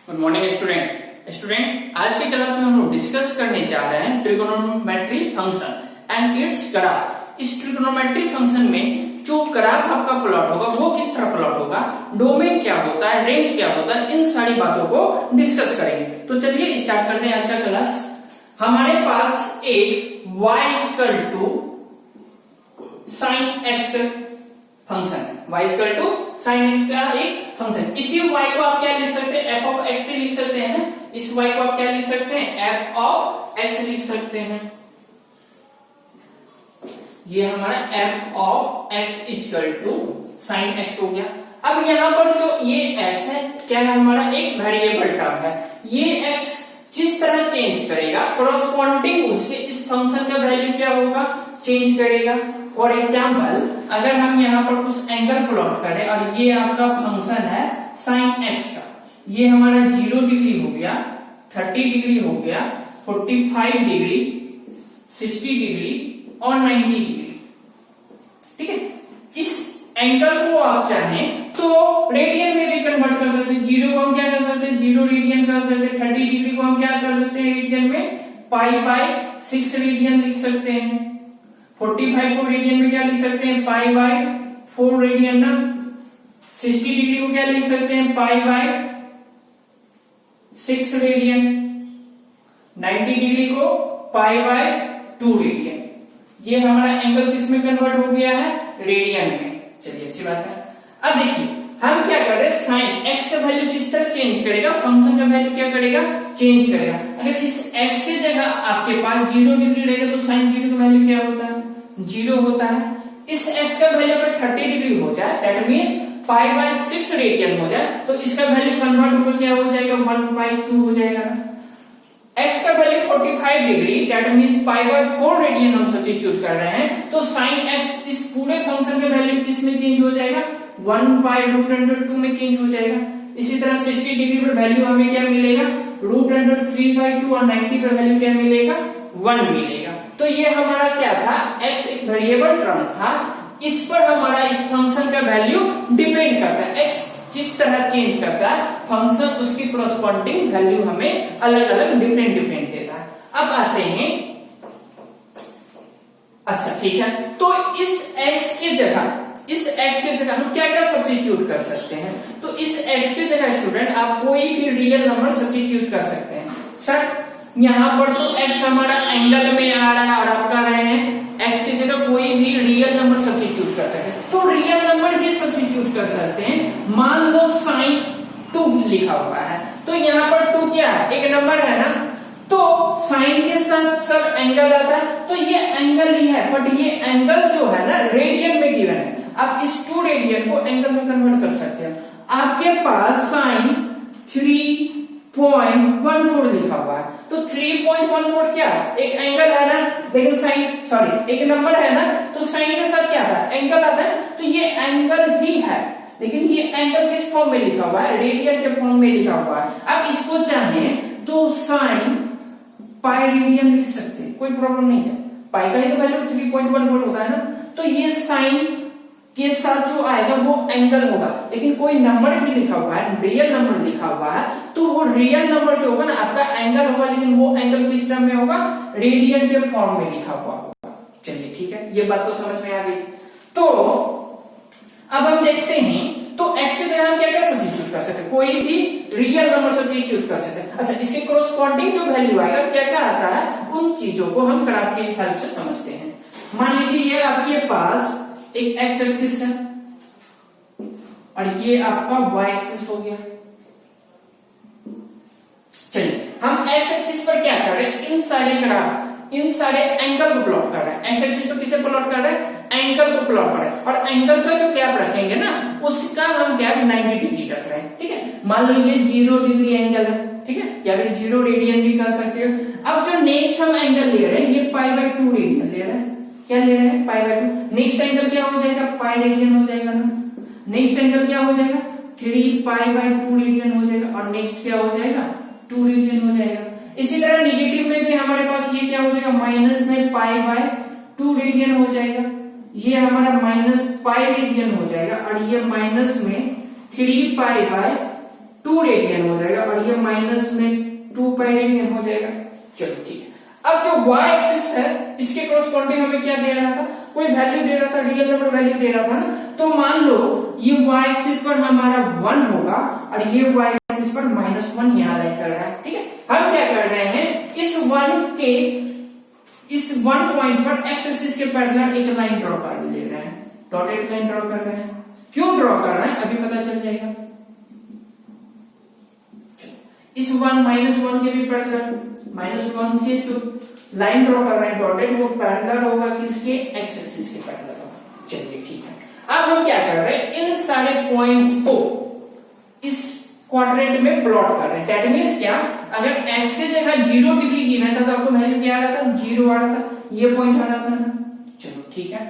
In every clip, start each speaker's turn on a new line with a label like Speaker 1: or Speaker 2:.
Speaker 1: Good morning student आज की class में हम लोग डिस्कस करने जा रहे हैं trigonometry function and it's graph. इस ट्रिगोनोमेट्री फंक्शन में जो ग्राफ आपका प्लॉट होगा वो किस तरह प्लॉट होगा, डोमेन क्या होता है, रेंज क्या होता है, इन सारी बातों को डिस्कस करेंगे। तो चलिए स्टार्ट करते हैं आज का क्लास। हमारे पास एक y equal to sine x function है, y equal to sine x का एक फंक्शन। इसी y को आप क्या लिख सकते हैं, f ऑफ x लिख सकते हैं ना। इस y को आप क्या लिख सकते हैं, f ऑफ x लिख सकते हैं। ये हमारा f of x equal to sine x हो गया। अब यहां पर जो ये x है क्या है, हमारा एक वेरिएबल टर्म है। ये x जिस तरह चेंज करेगा कोरस्पॉन्डिंग उसके इस फंक्शन का वैल्यू क्या होगा, चेंज करेगा। फॉर एग्जाम्पल अगर हम यहाँ पर कुछ एंगल प्लॉट करें और ये आपका फंक्शन है साइन एक्स का, ये हमारा 0 डिग्री हो गया, 30 डिग्री हो गया, 45 डिग्री, 60 डिग्री और 90 डिग्री। ठीक है, इस एंगल को आप चाहें तो रेडियन में भी कन्वर्ट कर सकते हैं। 0 को हम क्या कर सकते हैं, 0 रेडियन कर सकते हैं। 30 डिग्री को हम क्या कर सकते हैं, रेडियन में पाई बाय 6 रेडियन लिख सकते हैं। 45 को रेडियन में क्या लिख सकते हैं, पाई बाय 4 रेडियन ना। 60 डिग्री को क्या लिख सकते हैं, पाई बाय 6 रेडियन। 90 डिग्री को पाई बाय 2 रेडियन। ये हमारा एंगल किस में कन्वर्ट हो गया है, रेडियन में। चलिए अच्छी बात है। अब देखिए हम क्या कर रहे हैं, साइन एक्स का वैल्यू जिस तरह चेंज करेगा फंक्शन का वैल्यू क्या करेगा, चेंज करेगा। अगर इस एक्स के जगह आपके पास 0 डिग्री रहेगा तो साइन 0 का वैल्यू क्या होता है, 0 होता है। इस एक्स का वैल्यू अगर 30 डिग्री हो जाए that means pi by 6 radian हो जाए तो इसका वैल्यू कन्वर्ट होकर क्या हो जाएगा, 1/2 हो जाएगा। एक्स का value 45 degree that means pi by 4 radian हम सब्स्टिट्यूट कर रहे हैं तो साइन एक्स इस पूरे फंक्शन का वैल्यू किस में चेंज हो जाएगा, 1/√2 में चेंज हो जाएगा। इसी तरह 60 डिग्री पर वैल्यू हमें क्या मिलेगा, √3/2 और 90 पर वैल्यू क्या मिलेगा, 1 मिलेगा। तो ये हमारा क्या था, x एक वेरिएबल टर्म था, इस पर हमारा इस फंक्शन का वैल्यू डिपेंड करता है। x जिस तरह चेंज करता है फंक्शन उसकी कोरस्पॉन्डिंग वैल्यू हमें अलग अलग डिफरेंट देता है। अब आते हैं, अच्छा ठीक है, तो इस x के जगह हम क्या क्या सब्स्टिट्यूट कर सकते हैं। तो इस x के जगह स्टूडेंट आप कोई भी रियल नंबर सब्स्टिट्यूट कर सकते हैं। सर यहाँ पर तो x हमारा एंगल में आ रहा है और आप कर रहे हैं x की जगह कोई भी रियल नंबर सब्स्टिट्यूट कर सकते हैं। तो रियल नंबर ही सब्स्टिट्यूट कर सकते हैं। मान लो साइन 2 लिखा हुआ है तो यहाँ पर 2 क्या है, एक नंबर है ना, तो साइन के साथ सर एंगल आता है तो ये एंगल ही है, बट ये एंगल जो है ना रेडियन में गिवन है। आप इस 2 रेडियन को एंगल में कन्वर्ट कर सकते हैं। आपके पास साइन 3.14 लिखा हुआ है तो 3.14 क्या है, एक एंगल है ना, लेकिन साइन एक नंबर है ना तो साइन के साथ क्या आता है, एंगल आता है। तो ये एंगल ही है, लेकिन ये एंगल किस फॉर्म में लिखा हुआ है, रेडियन के फॉर्म में लिखा हुआ है। अब इसको चाहें तो साइन पाई रेडियन लिख सकते हैं, कोई प्रॉब्लम नहीं है। पाई का ही तो वैल्यू 3.14 होता है ना, तो ये साइन के साथ जो आएगा वो एंगल होगा, लेकिन कोई नंबर भी लिखा हुआ है, रियल नंबर लिखा हुआ है, तो वो रियल नंबर जो होगा ना आपका एंगल होगा, लेकिन वो एंगल किस टर्म में होगा, रेडियन के फॉर्म में लिखा हुआ होगा। चलिए ठीक है, ये बात तो समझ में आ गई। तो अब हम देखते हैं तो x की जगह हम क्या क्या सब्स्टिट्यूट कर सकते हैं, कोई भी रियल नंबर सब्स्टिट्यूट कर सकते हैं। अच्छा, इसके कोरस्पॉन्डिंग जो वैल्यू आएगा क्या क्या आता है, उन चीजों को हम ग्राफ की हेल्प से समझते हैं। मान लीजिए ये आपके पास एक x एक्सिस है और ये आपका y एक्सिस हो गया। चलिए हम x एक्सिस पर क्या कर रहे हैं, इन सारे एंगल को प्लॉट कर रहे हैं। x एक्सिस पर किसे प्लॉट कर रहे हैं, एंगल को प्लॉट कर रहे हैं, और एंगल का जो गैप रखेंगे ना उसका हम गैप 90 डिग्री रख रहे हैं। ठीक है, मान लो ये 0 डिग्री एंगल है, ठीक है, या फिर 0 रेडियन भी कर सकते हो। अब जो नेक्स्ट हम एंगल ले रहे हैं ये π/2 रेडियन ले रहे हैं। क्या ले रहे हैं, π/2। नेक्स्ट एंगल क्या हो जाएगा, पाई रेडियन हो जाएगा ना। नेक्स्ट एंगल क्या हो जाएगा, 3π/2 रेडियन हो जाएगा, और नेक्स्ट क्या हो जाएगा, 2 रेडियन हो जाएगा। इसी तरह निगेटिव में भी हमारे पास ये क्या हो जाएगा, माइनस में π/2 रेडियन हो जाएगा, ये हमारा माइनस पाई रेडियन हो जाएगा, और ये माइनस में 3π/2 2 रेडियन हो जाएगा और ये माइनस में 2 पाई रेडियन हो जाएगा। चलो ठीक है। अब जो y एक्सिस है इसके कॉरस्पॉन्डिंग हमें क्या दे रहा था, कोई वैल्यू दे रहा था, रियल नंबर वैल्यू दे रहा था ना। तो मान लो ये y एक्सिस पर हमारा 1 होगा और ये y एक्सिस पर -1 यहाँ लाइन कर रहा है। ठीक है, हम क्या कर रहे हैं, इस 1 पॉइंट पर x एक्सिस के पैरेलल एक लाइन ड्रॉ कर ले रहे हैं, डॉटेड लाइन ड्रॉ कर रहे हैं। क्यों ड्रॉ कर रहे हैं अभी पता चल जाएगा। इस 1 के भी पैरेलल, -1 से जो लाइन ड्रॉ कर रहे हैं डॉटेड, वो पैरेलल होगा किसके, x एक्सिस के पैरेलल होगा। चलिए ठीक है। अब हम क्या कर रहे हैं, इन सारे पॉइंट्स को इस क्वाड्रेंट में प्लॉट कर रहे हैं। दैट मींस क्या, अगर x के जगह 0 डिग्री गिवन था तो आपको वैल्यू क्या आ रहा था, 0 आ रहा था, ये पॉइंट आ रहा था ना। चलो ठीक है।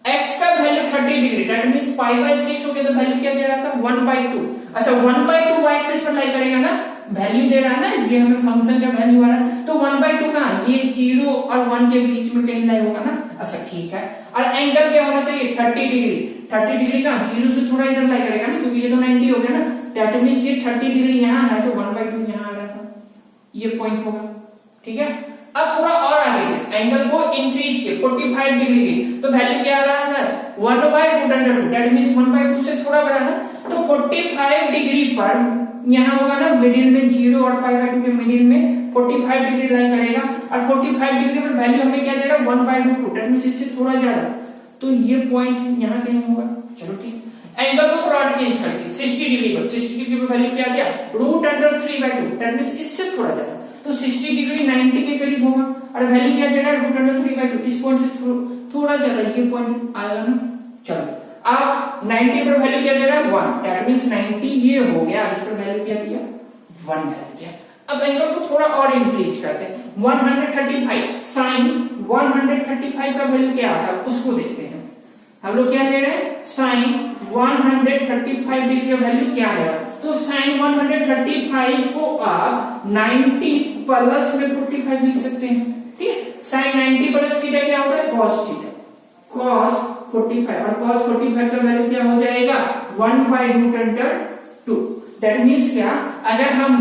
Speaker 1: x का वैल्यू 30 डिग्री, दैट मींस π/6 हो गया, तो वैल्यू क्या दे रहा था, 1/2। अच्छा 1/2 y एक्सिस पर लाई करेगा ना, वैल्यू दे रहा है ना, ये हमें फंक्शन का वैल्यू आ रहा है। तो 1/2 कहां, ये 0 और 1 के बीच में कहीं लाई होगा ना। अच्छा ठीक है। और एंगल क्या होना चाहिए, 30 डिग्री। 30 डिग्री का 0 से थोड़ा इधर लाई करेगा ना, क्योंकि ये तो 90 हो गया ना। दैट मींस ये 30 डिग्री यहाँ है तो 1/2 यहाँ आ रहा था, ये पॉइंट होगा। ठीक है। अब थोड़ा और आगे गए, एंगल को इंक्रीज किए 45 डिग्री के, तो वैल्यू क्या आ रहा है, 1/√2, दैट मींस 1/2 से थोड़ा बड़ा ना। तो 45 डिग्री पर यहाँ होगा ना, मिडिल में 0 और π/2 के मिडिल में 45 डिग्री लाइन करेगा। और 45 डिग्री पर वैल्यू हमें क्या दे रहा है, 1/√2, दैट मींस इससे थोड़ा ज्यादा। तो ये पॉइंट यहाँ कहीं होगा। चलो ठीक है। एंगल को थोड़ा चेंज करके 60 डिग्री पर, 60 डिग्री पर वैल्यू क्या दिया, √3/2, दैट मींस इससे थोड़ा ज्यादा। तो 60 डिग्री 90 के करीब होगा और वैल्यू क्या दे रहा है, √3/2। इस पॉइंट से थोड़ा ज्यादा ये पॉइंट आएगा ना। चलो अब 90 पर वैल्यू क्या दे रहा है, 1, दैट मींस 90 ये हो गया, इस पर वैल्यू क्या दिया, 1 वैल्यू दिया। अब एंगल को थोड़ा और इंक्रीज करते हैं, 135 साइन 135 का वैल्यू क्या आता है उसको देखते हैं। हम लोग क्या ले रहे हैं, साइन 135 डिग्री का वैल्यू क्या आएगा। तो साइन 135 को आप 90 प्लस में 45 लिख सकते हैं। ठीक है। साइन 90 प्लस थीटा क्या होता है, कॉस थीटा, कॉस 45, और कॉस 45 का वैल्यू क्या हो जाएगा, 1/√2। दैट मींस क्या, अगर हम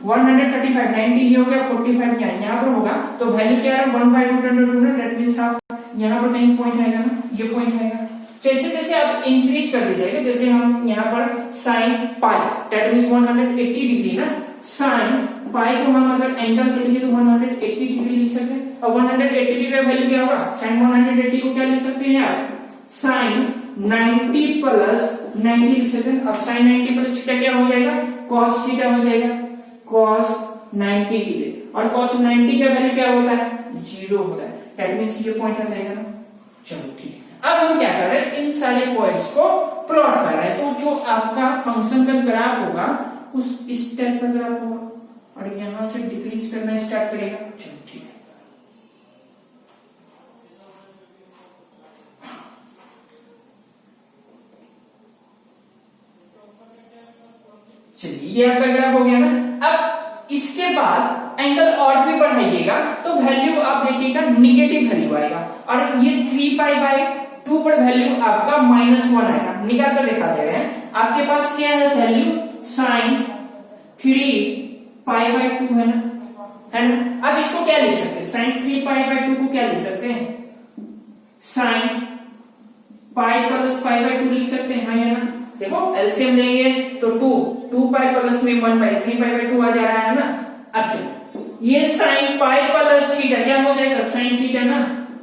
Speaker 1: 135 90 ये हो गया, 45 यहाँ पर होगा, तो वैल्यू क्या है, 1/√2 ना। दैट मींस आप यहाँ पर नहीं पॉइंट आएगा ना, ये पॉइंट आएगा। जैसे जैसे आप इंक्रीज कर दीजिएगा, जैसे हम यहाँ पर sine pi, that means 180 degree ना, साइन पाई को हम अगर एंगल के लिए तो 180 डिग्री लिख सकते हैं। और 180 डिग्री का वैल्यू क्या होगा, साइन 180 को क्या लिख सकते हैं यार, साइन 90 प्लस 90 लिख सकते हैं। अब साइन 90 प्लस थीटा क्या हो जाएगा, कॉस थीटा हो जाएगा, कॉस 90 डिग्री। और कॉस 90 का वैल्यू क्या होता है, 0 होता है। दैट मींस ये पॉइंट आ जाएगा ना। चलो ठीक है। अब हम क्या कर रहे हैं, इन सारे पॉइंट्स को प्लॉट कर रहे हैं। तो जो आपका फंक्शन का ग्राफ होगा उस इस टाइप का ग्राफ होगा और यहां से डिक्रीज करना स्टार्ट करेगा। चलो ठीक है। चलिए ये आपका ग्राफ हो गया ना। अब इसके बाद एंगल और भी बढ़ाइएगा तो वैल्यू आप देखिएगा निगेटिव वैल्यू आएगा और ये 3π/2 पर वैल्यू आपका -1 आएगा। निकाल कर दिखा दे रहे हैं। आपके पास क्या है वैल्यू, साइन 3π/2 है ना। अब इसको क्या लिख सकते हैं, साइन 3π/2 को क्या लिख सकते हैं, साइन पाई प्लस π/2 लिख सकते हैं, हाँ या ना। देखो एलसीएम लेंगे तो 2π प्लस में 1/3π/2 आ जा रहा है ना। अब चलो ये साइन पाई प्लस थीटा क्या हो जाएगा, साइन थीटा ना,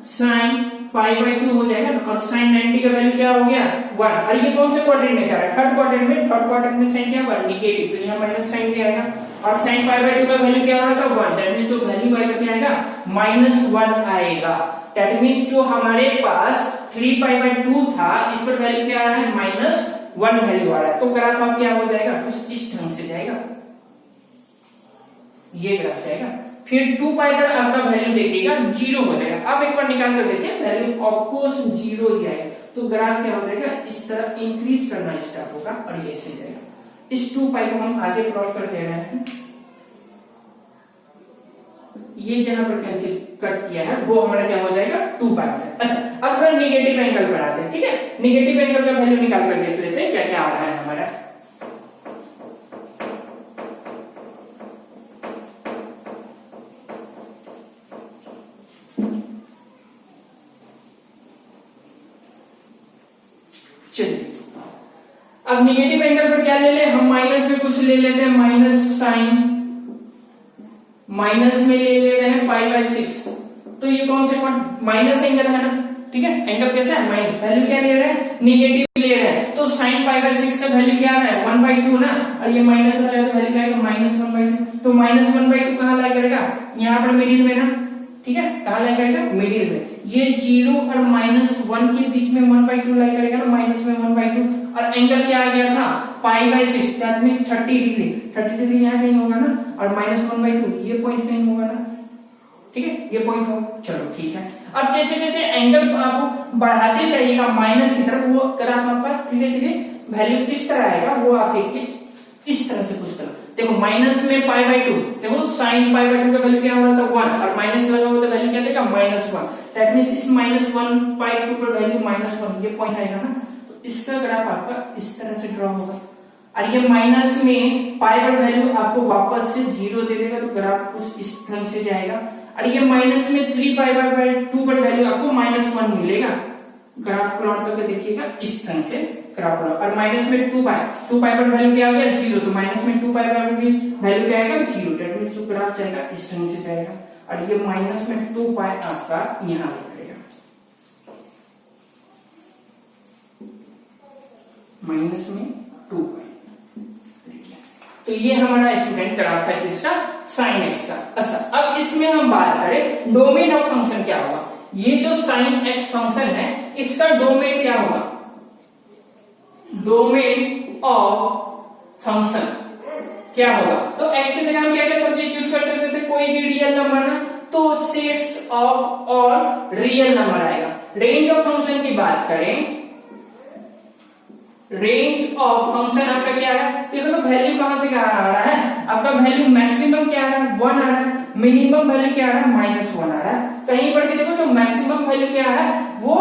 Speaker 1: साइन π/2 हो जाएगा ना। और साइन 90 का वैल्यू क्या हो गया, 1। और ये कौन से क्वाड्रेंट में जा रहा है, थर्ड क्वाड्रेंट में। थर्ड क्वाड्रेंट में साइन क्या होगा, निगेटिव, तो यहाँ माइनस साइन क्या आएगा। और साइन π/2 का वैल्यू क्या हो रहा था, 1। दैट मींस जो वैल्यू आएगा क्या आएगा, -1 आएगा। दैट मींस जो हमारे पास 3π/2 था इस पर वैल्यू क्या आ रहा है, -1 वैल्यू आ रहा है। तो ग्राफ अब क्या हो जाएगा, कुछ इस ढंग से जाएगा, ये ग्राफ जाएगा। फिर 2π पर आपका वैल्यू देखिएगा 0 हो जाएगा। अब एक बार निकाल कर देखिए, वैल्यू ऑफकोर्स 0 ही आएगा। तो ग्राफ क्या हो जाएगा, इस तरह इंक्रीज करना स्टार्ट होगा और ये ऐसे जाएगा। इस 2π को हम आगे प्लॉट कर दे रहे हैं। ये जहां पर कैंसिल कट किया है वो हमारा क्या हो जाएगा, 2π। अच्छा अब थोड़ा निगेटिव एंगल बढ़ाते हैं। ठीक है, निगेटिव एंगल का वैल्यू निकाल कर देख लेते हैं क्या क्या आ रहा है हमारा। चलिए अब निगेटिव एंगल पर क्या ले ले हम, माइनस में कुछ ले लेते हैं, माइनस साइन, माइनस में ले रहे हैं π/6। तो ये कौन से माइनस एंगल है ना, ठीक है, एंगल कैसा है माइनस, वैल्यू क्या ले रहे हैं निगेटिव ले रहे हैं, तो साइन π/6 का वैल्यू क्या आ रहा है 1/2 ना, और ये माइनस आ रहा है तो वैल्यू क्या आएगा -1/2। तो -1/2 कहां लाई करेगा, यहाँ पर मिडिल में ना, ठीक है, कहां लाई करेगा मिडिल में, ये 0 और -1 के बीच में 1/2 लाई करेगा ना, माइनस में 1/2, और एंगल क्या आ गया था π/6, दैट मींस 30 डिग्री, 30 डिग्री यहाँ कहीं होगा ना, और -1/2 ये पॉइंट कहीं होगा ना, ठीक है, ये पॉइंट होगा। चलो ठीक है, अब जैसे जैसे एंगल आपको बढ़ाते जाइएगा माइनस की तरफ, वो ग्राफ आपका धीरे धीरे वैल्यू किस तरह आएगा वो आप देखिए, इस तरह से कुछ तरह देखो, माइनस में π/2, देखो साइन π/2 का वैल्यू क्या हो रहा था 1, और माइनस लगा हुआ तो वैल्यू क्या देगा -1, दैट मींस इस -1/2 पर वैल्यू -1, ये पॉइंट आएगा ना, तो इसका ग्राफ आपका इस तरह से ड्रॉ होगा, और ये माइनस में पाई पर वैल्यू आपको वापस से 0 दे देगा, तो ग्राफ कुछ इस ढंग से जाएगा, और ये माइनस में 3π/2 पर वैल्यू आपको -1 मिलेगा, ग्राफ प्लॉट करके देखिएगा इस ढंग से ग्राफ प्लॉट, और माइनस में 2π पर वैल्यू क्या आ गया 0, तो माइनस में 2π पर वैल्यू क्या आएगा 0, दैट मींस जो ग्राफ जाएगा इस ढंग से जाएगा, और ये माइनस में 2π आपका यहाँ लिखेगा, माइनस में 2π। तो ये हमारा स्टूडेंट ग्राफ है किसका, साइन एक्स का। अच्छा अब इसमें हम बात करें डोमेन ऑफ फंक्शन क्या होगा, ये जो साइन एक्स फंक्शन है इसका डोमेन क्या होगा, डोमेन ऑफ फंक्शन क्या होगा, तो एक्स की जगह हम क्या क्या सब्स्टिट्यूट कर सकते थे, कोई भी रियल नंबर ना, तो सेट्स ऑफ और रियल नंबर आएगा। रेंज ऑफ फंक्शन की बात करें, रेंज ऑफ फंक्शन आपका क्या आ रहा है, देखो तो वैल्यू कहां से क्या आ रहा है, आपका वैल्यू मैक्सिमम क्या आ रहा है 1 आ रहा है, मिनिमम वैल्यू क्या आ रहा है -1 आ रहा है, कहीं पर भी देखो जो मैक्सिमम वैल्यू क्या है वो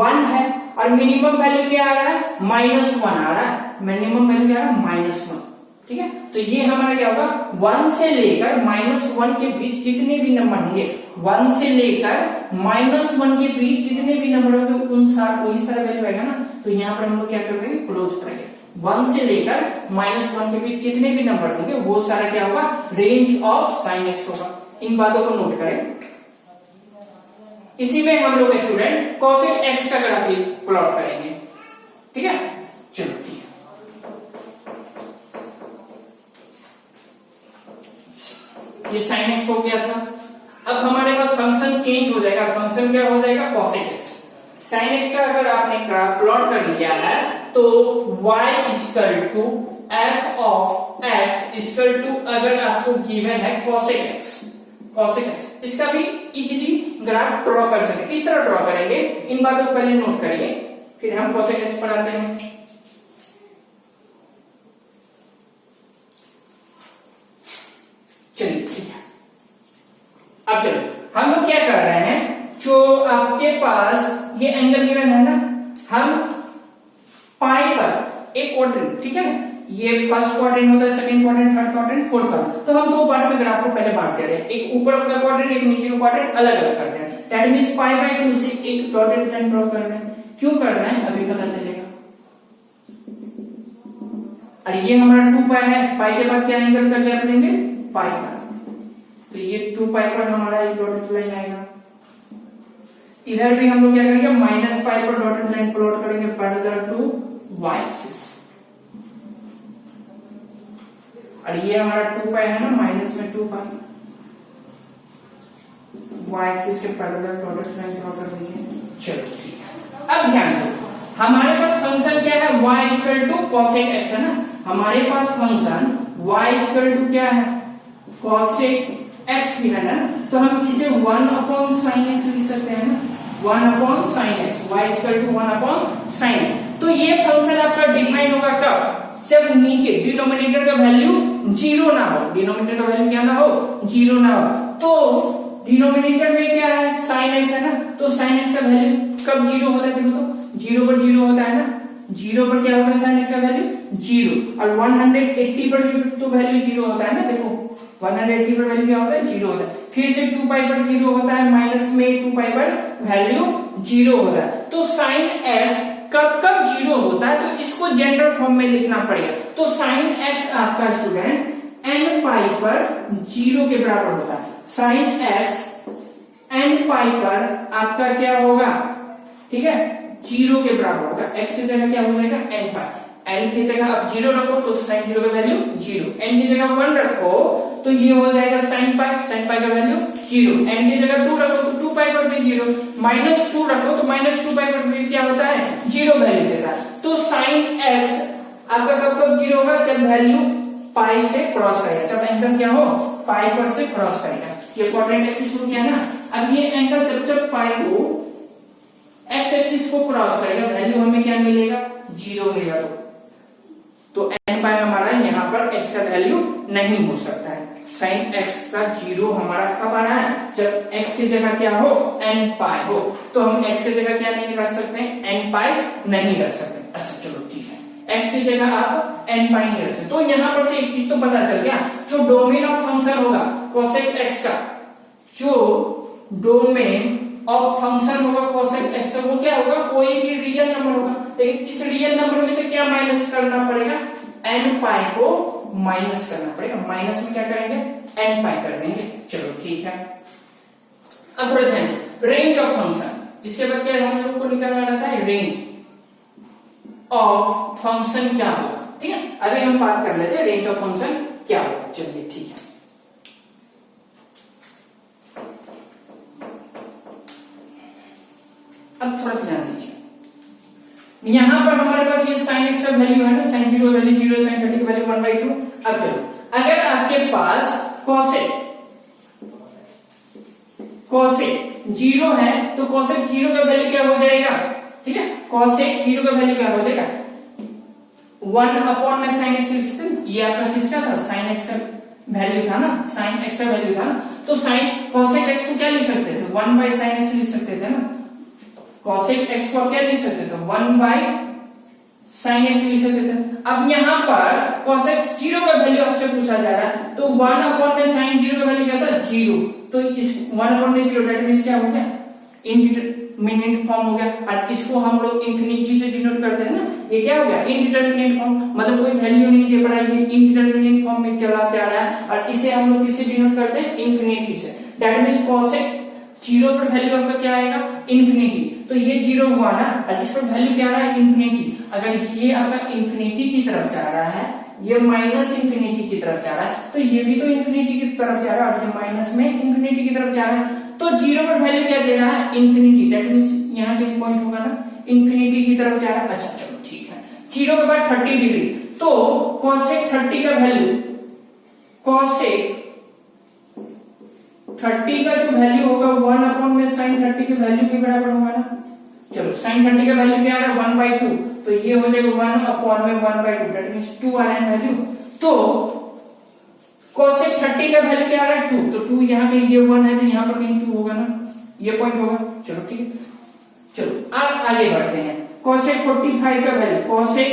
Speaker 1: 1 है, और मिनिमम वैल्यू क्या आ रहा है -1 आ रहा है, मिनिमम वैल्यू क्या आ रहा है -1, ठीक है, तो ये हमारा क्या होगा 1 से लेकर -1 के बीच जितने भी नंबर होंगे, 1 से लेकर -1 के बीच जितने भी नंबर होंगे उन वही सारा वैल्यू आएगा ना, तो यहाँ पर हम लोग क्या करेंगे क्लोज करेंगे, 1 से लेकर -1 के बीच जितने भी नंबर होंगे वो सारा क्या होगा रेंज ऑफ साइन एक्स होगा। इन बातों को नोट करें। इसी में हम लोग स्टूडेंट कोसेक एक्स का ग्राफ प्लॉट करेंगे, ठीक है, चलो ठीक है। ये साइन एक्स हो गया था, अब हमारे पास फंक्शन चेंज हो जाएगा, फंक्शन क्या हो जाएगा कोसेक एक्स। साइन एक्स का अगर आपने ग्राफ प्लॉट कर लिया है तो y equal to f of x equal to अगर आपको गिवन है कोसेक एक्स, कोसेक एक्स, इसका भी इजीली ग्राफ ड्रॉ कर सकते हैं। किस तरह ड्रॉ करेंगे इन बातों को पहले नोट करिए, फिर हम कोसेक एक्स पढ़ाते हैं। चलिए ठीक है, अब चलो हम लोग क्या कर रहे हैं, जो आपके पास ये एंगल गिवन है ना, हम पाई पर एक क्वाड्रेंट, ठीक है, ये फर्स्ट क्वाड्रेंट होता है, second quadrant, third quadrant, fourth quadrant, तो हम दो पार्ट में ग्राफ को पहले बांट दे रहे हैं, एक ऊपर का क्वाड्रेंट एक नीचे का क्वाड्रेंट अलग अलग करते हैं, दैट मींस π/2 से एक डॉटेड लाइन ड्रॉ कर रहे हैं। क्यों कर रहे हैं अभी पता चलेगा। और ये हमारा 2π है, पाई के बाद क्या एंगल कर गैप लेंगे पाई का, तो ये 2π पर हमारा एक डॉटेड लाइन आएगा। इधर भी हम लोग क्या करेंगे -π पर डॉटेड लाइन प्लॉट करेंगे पैरेलल टू y एक्सिस, और ये हमारा 2π है ना, माइनस में 2π, y एक्सिस के पैरेलल डॉटेड लाइन ड्रॉ कर दीजिए। चलो ठीक है, अब ध्यान दो हमारे पास फंक्शन क्या है y equal to cosec x है ना, हमारे पास फंक्शन y इक्वल टू क्या है कोसेक x गिवन है ना, तो हम इसे 1/sin x लिख सकते हैं ना, 1/sin x, y equal to 1/sin x। तो ये फंक्शन आपका डिफाइन होगा कब, जब नीचे डिनोमिनेटर का वैल्यू 0 ना हो, डिनोमिनेटर का वैल्यू क्या ना हो 0 ना हो, तो डिनोमिनेटर में क्या है sin x है ना, तो sin x का वैल्यू कब 0 होता है, देखो तो 0 पर 0 होता है ना, 0 पर क्या होता है sin x का वैल्यू 0, और 180 पर भी तो वैल्यू 0 होता है ना, देखो 180 पर वैल्यू क्या होता है 0 होता है, फिर से 2π पर 0 होता है, माइनस में 2π पर वैल्यू 0 होता है, तो sin x कब कब जीरो होता है तो इसको जनरल फॉर्म में लिखना पड़ेगा। तो साइन एक्स आपका स्टूडेंट एन पाई पर जीरो के बराबर होता है। साइन एक्स एन पाई पर आपका क्या होगा, ठीक है, जीरो के बराबर होगा। एक्स की जगह क्या हो जाएगा एन पाई, एन की जगह आप जीरो रखो तो साइन जीरो का वैल्यू जीरो, एन की जगह 1 रखो तो ये हो जाएगा साइन पाई का वैल्यू जीरो, एन की जगह 2 रखो तो 2 पाई पर भी जीरो, -2 रखो तो -2 पाई पर भी क्या होता है जीरो वैल्यू देता है। तो साइन एक्स आपका कब कब जीरो होगा, जब वैल्यू पाई से क्रॉस करेगा, जब एंगल क्या हो पाई पर से क्रॉस करेगा। ये क्वाड्रेंट एक्सिस हो गया ना। अब ये एंगल जब पाई को एक्स एक्सिस को क्रॉस करेगा वैल्यू हमें क्या मिलेगा, जीरो मिलेगा। तो एन पाई हमारा यहाँ पर एक्स का वैल्यू नहीं हो सकता है। साइन एक्स का जीरो हमारा कब आ रहा है, जब एक्स की जगह क्या हो एन पाई हो। तो हम एक्स की जगह क्या नहीं रख सकते, एन पाई नहीं रख सकते। अच्छा चलो ठीक है, एक्स की जगह आप एन पाई नहीं रख सकते। तो यहाँ पर से एक चीज तो पता चल गया, जो डोमेन ऑफ फंक्शन होगा कोसेक एक्स का, जो डोमेन ऑफ फंक्शन होगा कोसेक एक्स का, वो क्या होगा, कोई भी रियल नंबर होगा। लेकिन इस रियल नंबर में से क्या माइनस करना पड़ेगा, एन पाई को माइनस करना पड़ेगा। माइनस में क्या करेंगे, एन पाई कर देंगे। चलो ठीक है। अब थोड़ा ध्यान, रेंज ऑफ फंक्शन, इसके बाद क्या हम लोग को निकालना रहता है, रेंज ऑफ फंक्शन क्या होगा। ठीक है, अभी हम बात कर लेते हैं रेंज ऑफ फंक्शन क्या होगा। चलिए ठीक है। अब थोड़ा ध्यान दीजिए, यहां पर हमारे पास ये साइन एक्स का वैल्यू है ना, sine zero value zero, sine 30 की वैल्यू 1/2। अब चलो, अगर आपके पास कोसेक जीरो है तो कोसेक जीरो का वैल्यू क्या हो जाएगा, ठीक है, कोसेक जीरो का वैल्यू क्या हो जाएगा, 1 में साइन एक्स लिख सकते। ये आपका किसका था, साइन एक्स का वैल्यू था ना, साइन एक्स का वैल्यू था ना। तो साइन कोसेक एक्स को क्या लिख सकते थे, 1/sin x लिख सकते थे ना। कोसेक एक्स को आप क्या लिख सकते थे, 1/sin x लिख सकते थे। अब यहां पर कोसेक जीरो का वैल्यू आपसे पूछा जा रहा है, तो 1 में साइन जीरो का वैल्यू क्या था, जीरो। तो इस 1 जीरो डेट मींस क्या हो गया, इंडिटरमिनेट फॉर्म हो गया। और इसको हम लोग इंफिनिटी से डिनोट करते हैं ना, ये क्या हो गया, इंडिटरमिनेट फॉर्म, मतलब कोई वैल्यू नहीं दे पा रहा है, ये इंडिटरमिनेट फॉर्म में चला जा रहा है। और इसे हम लोग किससे डिनोट करते हैं, इंफिनिटी से। डेट मींस कोसेक जीरो पर वैल्यू आपका क्या आएगा, इंफिनिटी। तो ये जीरो हुआ ना, और इस पर वैल्यू क्या आ रहा है, इंफिनिटी। अगर ये आपका इंफिनिटी की तरफ जा रहा है, ये माइनस इंफिनिटी की तरफ जा रहा है, तो ये भी तो इंफिनिटी की तरफ जा रहा है, और ये माइनस में इंफिनिटी की तरफ जा रहा है। तो जीरो पर वैल्यू क्या दे रहा है, इंफिनिटी। दैट मींस यहाँ पे एक पॉइंट होगा ना, इंफिनिटी की तरफ जा रहा है। अच्छा चलो ठीक है। जीरो के बाद 30 डिग्री, तो कोसेक 30 का वैल्यू, कोसेक 30 का जो वैल्यू होगा 1 में साइन 30 के वैल्यू के बराबर होगा ना। चलो साइन 30 का वैल्यू क्या आ रहा है, 1/2, तो ये हो जाएगा 1 में 1/2, दैट मींस 2 आ रहा है वैल्यू। तो कोसेक 30 का वैल्यू क्या आ रहा है, 2, तो 2 यहाँ पे ये 1 है, तो यहाँ पर कहीं 2 होगा ना, ये पॉइंट होगा। चलो ठीक है, चलो अब आगे बढ़ते हैं। कोसेक 45 का वैल्यू, कोसेक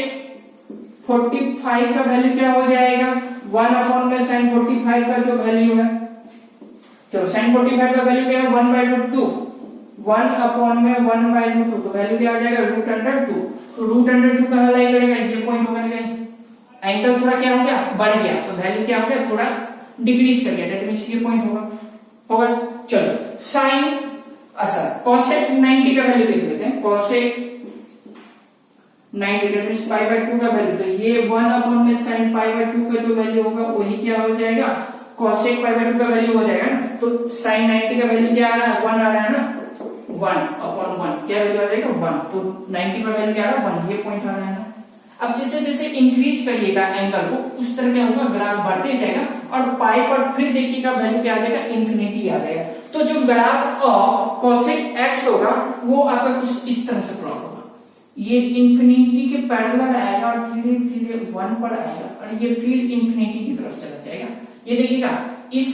Speaker 1: 45 का वैल्यू क्या हो जाएगा, 1 में साइन 45 का जो वैल्यू है, चलो साइन 45 का वैल्यू क्या है, 1/2, 1 में 1/2, तो वैल्यू क्या आ जाएगा, √2। तो √2 कहां लाई करेगा, ये पॉइंट होगा ना, एंगल थोड़ा क्या हो गया, बढ़ गया, तो वैल्यू क्या हो गया, थोड़ा डिक्रीज कर गया, दैट मींस ये पॉइंट होगा। चलो साइन, अच्छा कोसेक 90 का वैल्यू देख लेते हैं। कोसेक 90 दैट मींस π/2 का वैल्यू, तो ये 1 में साइन π/2 का जो वैल्यू होगा वही क्या हो जाएगा, कोसेक π/2 का वैल्यू हो जाएगा ना। तो साइन 90 का वैल्यू क्या आ रहा है, 1 आ रहा है ना, 1/1 क्या वैल्यू आ जाएगा, 1। तो 90 का वैल्यू क्या आ रहा है, 1, ये पॉइंट आ रहा है ना। अब जैसे जैसे इंक्रीज करिएगा एंगल को, उस तरह क्या होगा, ग्राफ बढ़ते जाएगा, और पाई पर फिर देखिएगा वैल्यू क्या आ जाएगा, इंफिनिटी आ जाएगा। तो जो ग्राफ ऑफ कोसेक एक्स होगा वो आपका कुछ इस तरह से प्लॉट होगा, ये इंफिनिटी के पैरेलल आएगा और धीरे धीरे 1 पर आएगा, और ये फिर इंफिनिटी की तरफ चला जाएगा। ये देखिएगा, इस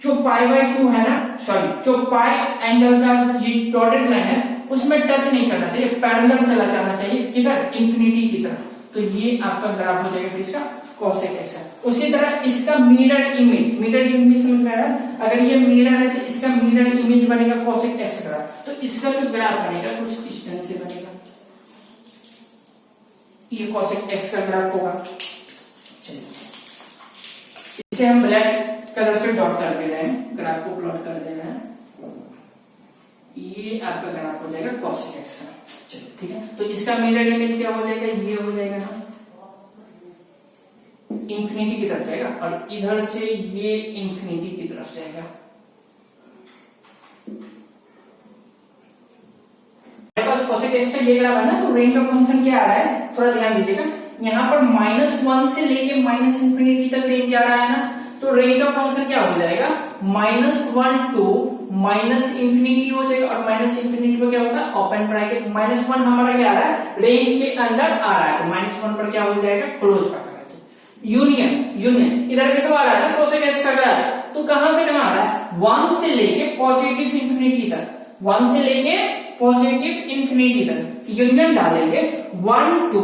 Speaker 1: जो π/2 है ना, सॉरी जो पाई एंगल का ये डॉटेड लाइन है उसमें टच नहीं करना चाहिए, पैरेलल चला जाना चाहिए, किधर, इंफिनिटी की तरफ। तो ये आपका ग्राफ हो जाएगा किसका, कोसेक एक्स का। उसी तरह इसका मिरर इमेज समझ में आ रहा है, अगर ये मिरर है तो इसका मिरर इमेज बनेगा कोसेक एक्स का। तो इसका जो ग्राफ बनेगा कुछ इस तरह से बनेगा, ये cosec x का ग्राफ होगा। चलिए इसे हम ब्लैक कलर से डॉट कर दे रहे हैं, ग्राफ को प्लॉट कर दे रहे हैं। ये आपका ग्राफ हो जाएगा cosec x का। चलिए ठीक है, तो इसका मिरर इमेज क्या हो जाएगा, ये हो जाएगा ना, इंफिनिटी की तरफ जाएगा और इधर से ये इंफिनिटी की तरफ जाएगा। हमारे पास cosec x का ये ग्राफ है ना, तो रेंज ऑफ फंक्शन क्या आ रहा है, थोड़ा ध्यान दीजिएगा। यहाँ पर -1 से लेके -इंफिनिटी तक रेंज आ रहा है ना, तो रेंज ऑफ फंक्शन क्या हो जाएगा, -1 टू -इंफिनिटी हो जाएगा। और -इंफिनिटी पर क्या होता है, ओपन ब्रैकेट, -1 हमारा क्या आ रहा है, रेंज के अंदर आ रहा है, तो -1 पर क्या हो जाएगा, क्लोज ब्रैकेट। यूनियन इधर भी तो आ रहा है ना cosec x का ग्राफ, तो कहां से कहां आ रहा है, 1 से लेके पॉजिटिव इंफिनिटी तक, 1 से लेके पॉजिटिव इंफिनिटी तक यूनियन डालेंगे, 1 टू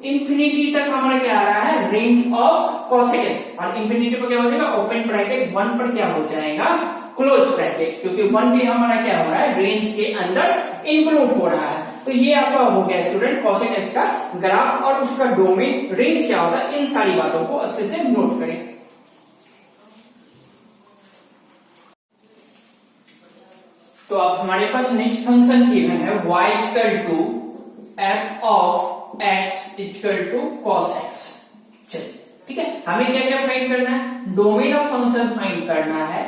Speaker 1: इंफिनिटी तक हमारा क्या आ रहा है, रेंज ऑफ cosec x। और इंफिनिटी पर क्या हो जाएगा, ओपन ब्रैकेट, 1 पर क्या हो जाएगा, क्लोज ब्रैकेट, क्योंकि 1 भी हमारा क्या हो रहा है, रेंज के अंदर इंक्लूड हो रहा है। तो ये आपका हो गया स्टूडेंट cosec x का ग्राफ और उसका डोमेन, रेंज क्या होता है, इन सारी बातों को अच्छे से नोट करें। तो अब हमारे पास नेक्स्ट फंक्शन गिवन है y equal to f of x equal to cos x। चलिए ठीक है, हमें क्या क्या फाइंड करना है, डोमेन ऑफ फंक्शन फाइंड करना है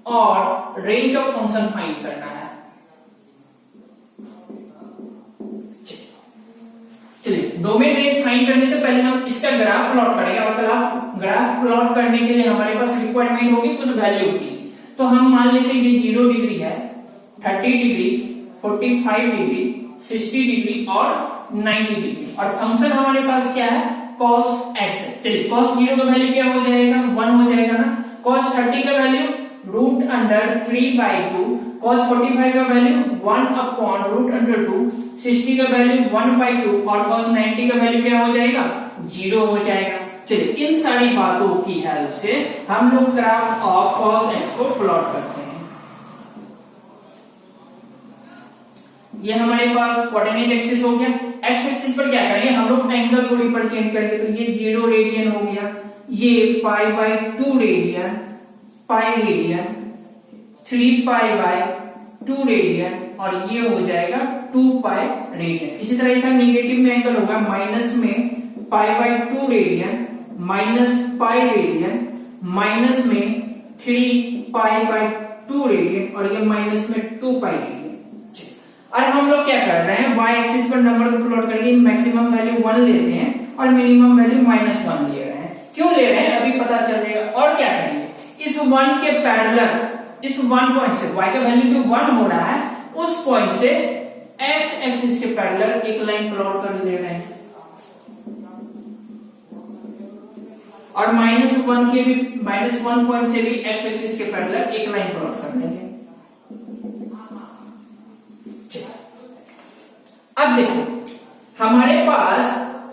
Speaker 1: और रेंज ऑफ फंक्शन फाइंड करना है। चलिए डोमेन रेंज फाइंड करने से पहले हम इसका ग्राफ प्लॉट करेंगे, और ग्राफ प्लॉट करने के लिए हमारे पास रिक्वायरमेंट होगी कुछ वैल्यू की। तो हम मान लेते हैं ये 0 डिग्री है, 30 डिग्री, 45 डिग्री, 60 डिग्री और 90 डिग्री, और फंक्शन हमारे पास क्या है, cos x है। चलिए cos 0 का वैल्यू क्या हो जाएगा, 1 हो जाएगा ना, cos 30 का वैल्यू √3/2, cos 45 का वैल्यू 1/√2, 60 का वैल्यू 1/2 और cos 90 का वैल्यू क्या हो जाएगा, 0 हो जाएगा। चलिए इन सारी बातों की हेल्प से हम लोग ग्राफ ऑफ cos x को प्लॉट करते हैं। ये हमारे पास कोऑर्डिनेट एक्सिस हो गया। एक्स एक्सिस पर क्या करेंगे, हम लोग एंगल को रिप्रेजेंट करेंगे, तो ये 0 रेडियन हो गया, ये π/2 रेडियन, पाई रेडियन, 3π/2 रेडियन और ये हो जाएगा 2π रेडियन। इसी तरह का नेगेटिव में एंगल होगा, माइनस में π/2 रेडियन, -π रेडियन, माइनस में 3π/2 रेडियन और ये माइनस में 2π रेडियन। और हम लोग क्या कर रहे हैं, y एक्सिस पर नंबर को प्लॉट करके मैक्सिमम वैल्यू 1 लेते हैं और मिनिमम वैल्यू -1 ले रहे हैं। क्यों ले रहे हैं अभी पता चल जाएगा। और क्या करेंगे, इस 1 के पैरेलल, इस 1 पॉइंट से y का वैल्यू जो 1 हो रहा है उस पॉइंट से x एक्सिस के पैरेलल एक लाइन प्लॉट कर ले रहे हैं, और -1 के भी, -1 पॉइंट से भी x एक्सिस के पैरेलल एक लाइन प्लॉट कर लेंगे। अब देखो हमारे पास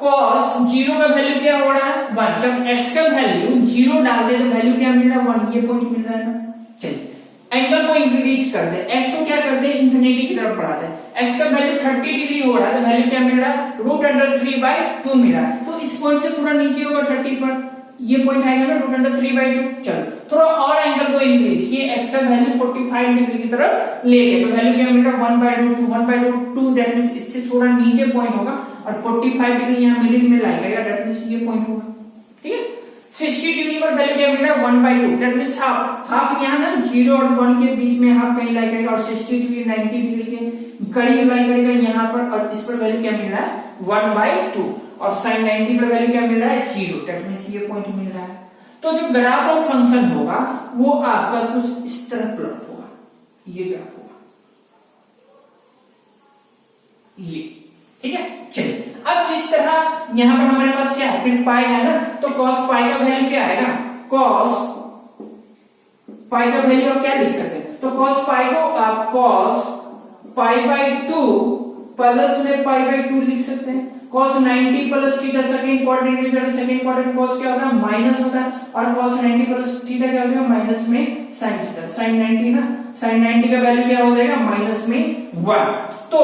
Speaker 1: cos 0 का वैल्यू क्या हो रहा है, 1। जब x का वैल्यू 0 डाल दे तो वैल्यू क्या मिल रहा है, 1, ये पॉइंट मिल रहा है ना। चलिए एंगल को इंक्रीज कर दे, x को क्या करते हैं, इंफिनिटी की तरफ बढ़ाते हैं। x का वैल्यू 30 डिग्री हो रहा है तो वैल्यू क्या मिल रहा है, √3/2 मिल रहा है। तो इस पॉइंट से थोड़ा नीचे होगा 30 पर, ये पॉइंट आएगा ना √3/2। चलो थोड़ा और एंगल को इंक्रीज किए, x का वैल्यू 45 डिग्री की तरफ ले गए तो वैल्यू क्या मिल रहा है, 1/2, दैट मींस इससे थोड़ा नीचे पॉइंट होगा और 45 डिग्री यहाँ मिडिल में लाएगा, दैट मींस ये पॉइंट होगा। ठीक है, 60 डिग्री पर वैल्यू क्या मिल रहा है, 1/2, दैट मींस हाफ यहाँ ना 0 और 1 के बीच में हाफ कहीं लाई करेगा, और 60 डिग्री 90 डिग्री के करीब लाई करेगा यहाँ पर, और इस पर वैल्यू क्या मिल रहा है, 1/2, और sin 90 पर वैल्यू क्या मिल रहा है, 0, दैट मींस ये पॉइंट मिल रहा है। तो जो ग्राफ ऑफ फंक्शन होगा वो आपका कुछ इस तरह प्लॉट होगा, ये ग्राफ होगा ये। ठीक है, चलिए अब जिस तरह यहां पर हमारे पास क्या है, फिर पाई है ना, तो cos पाई का वैल्यू क्या आएगा, cos पाई का वैल्यू आप क्या लिख सकते हैं, तो cos पाई को आप cos π/2 प्लस में π/2 लिख सकते हैं। cos 90 plus theta second quadrant में चले, सेकंड क्वाड्रेंट cos क्या होता है, माइनस होता है, और cos 90 प्लस थीटा क्या हो जाएगा, माइनस में sin थीटा, sin 90 ना sin 90 का वैल्यू क्या हो जाएगा, माइनस में 1। तो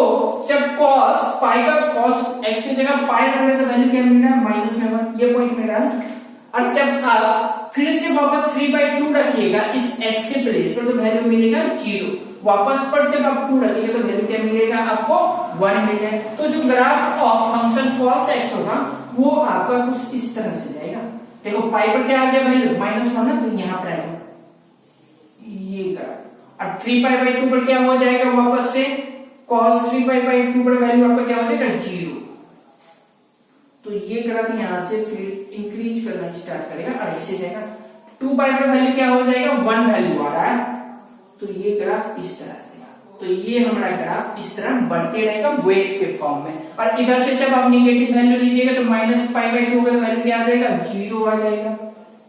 Speaker 1: जब cos पाई का cos x की जगह पाई रखने का वैल्यू क्या मिल रहा है, माइनस में 1, ये पॉइंट मिल रहा है। और जब आप फिर से वापस 3/2 रखिएगा इस x के प्लेस पर, तो वैल्यू मिलेगा 0। वापस पर जब आप 2 रखेंगे तो वैल्यू क्या मिलेगा आपको, 1 मिल जाएगा। तो जो graph of function cos x होगा वो आपका कुछ इस तरह से जाएगा। देखो पाई पर क्या आ गया वैल्यू, -1 है, तो यहाँ पर आएगा ये ग्राफ। और 3π/2 पर क्या हो जाएगा, वापस से cos 3π/2 पर वैल्यू आपका क्या हो जाएगा, 0। तो ये ग्राफ यहाँ से फिर इंक्रीज करना स्टार्ट करेगा और ऐसे जाएगा। 2π पर वैल्यू क्या हो जाएगा, 1 वैल्यू आ रहा है, तो ये ग्राफ इस तरह से। तो ये हमारा ग्राफ इस तरह बढ़ते रहेगा वेट के फॉर्म में। और इधर से जब आप निगेटिव वैल्यू लीजिएगा तो -π/2 का वैल्यू क्या आ जाएगा, 0 आ जाएगा,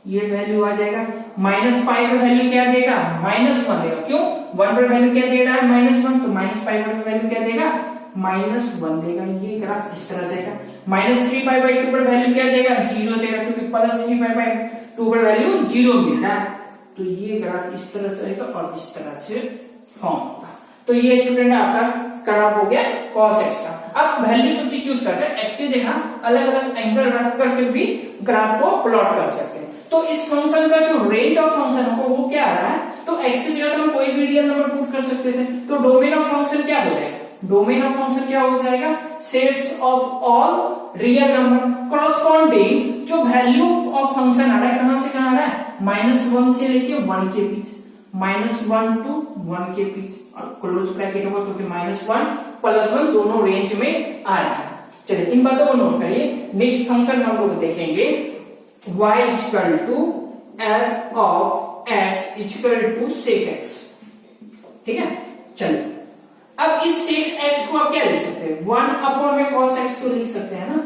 Speaker 1: ये वैल्यू आ जाएगा। -π पर वैल्यू क्या देगा, -1 देगा। क्यों, 1 पर वैल्यू क्या दे रहा है, -1, तो -π पर वैल्यू क्या देगा, -1 देगा। ये ग्राफ इस तरह जाएगा। -3π/2 पर वैल्यू क्या देगा, 0 देगा, क्योंकि +3π/2 पर वैल्यू 0 मिल रहा है। तो ये ग्राफ इस तरह जाएगा और इस तरह से फॉर्म होगा। तो ये स्टूडेंट आपका ग्राफ हो गया cos x का। अब वैल्यू सब्स्टिट्यूट करके x की जगह अलग अलग एंगल रख करके भी ग्राफ को प्लॉट कर सकते हैं। तो इस फंक्शन का जो रेंज ऑफ फंक्शन है वो क्या आ रहा है, तो x की जगह तो हम कोई भी रियल नंबर पुट कर सकते थे। तो डोमेन ऑफ फंक्शन क्या हो जाएगा, डोमेन ऑफ फंक्शन क्या हो जाएगा, sets of all real number corresponding जो वैल्यू ऑफ फंक्शन आ रहा है, कहां से कहां आ रहा है, -1 से लेके 1 के बीच, -1 to 1 के बीच, और क्लोज ब्रैकेट होगा क्योंकि -1 + 1 दोनों रेंज में आ रहा है। चलिए इन बातों को नोट करिए। नेक्स्ट फंक्शन हम लोग देखेंगे y = f of x = sec x। ठीक है, चलिए अब इस sec x को आप क्या लिख सकते हैं, 1 में cos x तो लिख सकते हैं ना,